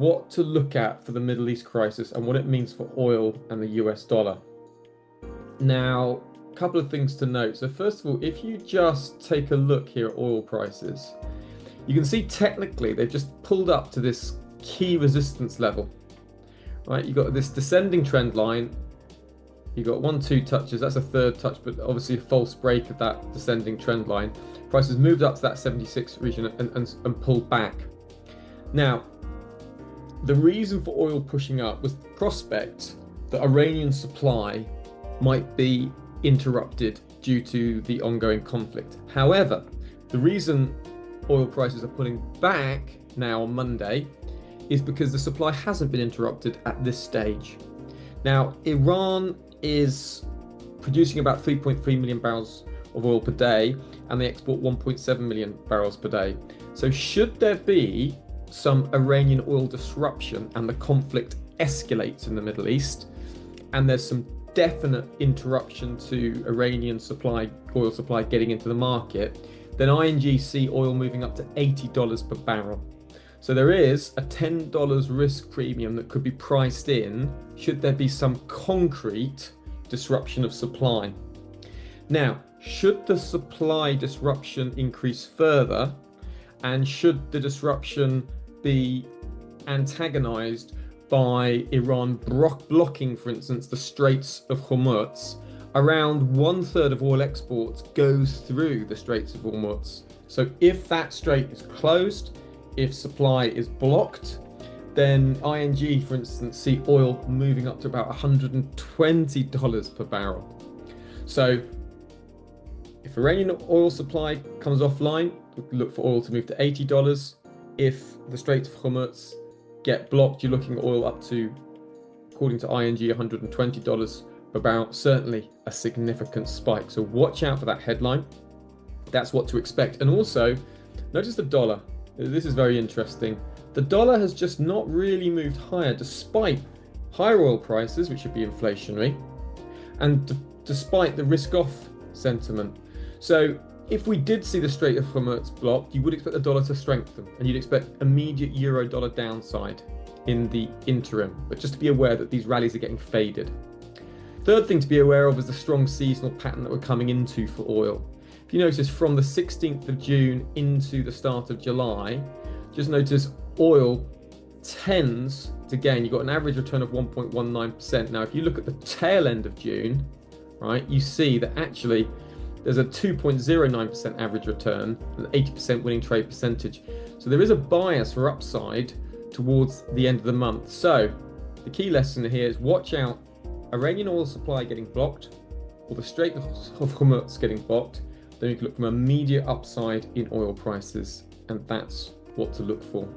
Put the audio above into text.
what to look at for the Middle East crisis and what it means for oil and the US dollar. Now, a couple of things to note. So first of all, if you just take a look here at oil prices, you can see technically they've just pulled up to this key resistance level, right? You've got this descending trend line. You've got 1-2 touches, that's a third touch, but obviously a false break of that descending trend line. Prices moved up to that 76 region and pulled back. Now, the reason for oil pushing up was the prospect that Iranian supply might be interrupted due to the ongoing conflict. However, the reason oil prices are pulling back now on Monday is because the supply hasn't been interrupted at this stage. Now, Iran is producing about 3.3 million barrels of oil per day, and they export 1.7 million barrels per day. So should there be some Iranian oil disruption and the conflict escalates in the Middle East, and there's some definite interruption to Iranian oil supply getting into the market, then ING see oil moving up to $80 per barrel. So there is a $10 risk premium that could be priced in should there be some concrete disruption of supply. Now, should the supply disruption increase further, and should the disruption be antagonized by Iran blocking, for instance, the Straits of Hormuz, around 1/3 of oil exports goes through the Straits of Hormuz. So if that strait is closed, if supply is blocked, then ING, for instance, see oil moving up to about $120 per barrel. So if Iranian oil supply comes offline, look for oil to move to $80. If the Straits of Hormuz get blocked, you're looking at oil up to, according to ING, $120 per barrel. Certainly a significant spike. So watch out for that headline. That's what to expect. And also, notice the dollar. This is very interesting. The dollar has just not really moved higher despite higher oil prices, which should be inflationary, and despite the risk-off sentiment. So if we did see the Strait of Hormuz blocked, you would expect the dollar to strengthen, and you'd expect immediate euro-dollar downside in the interim. But just to be aware that these rallies are getting faded. Third thing to be aware of is the strong seasonal pattern that we're coming into for oil. If you notice, from the 16th of June into the start of July, just notice oil tends to gain. You've got an average return of 1.19%. Now, if you look at the tail end of June, right, you see that actually there's a 2.09% average return and 80% winning trade percentage. So there is a bias for upside towards the end of the month. So the key lesson here is watch out Iranian oil supply getting blocked or the Strait of Hormuz getting blocked. Then you can look for immediate upside in oil prices, and that's what to look for.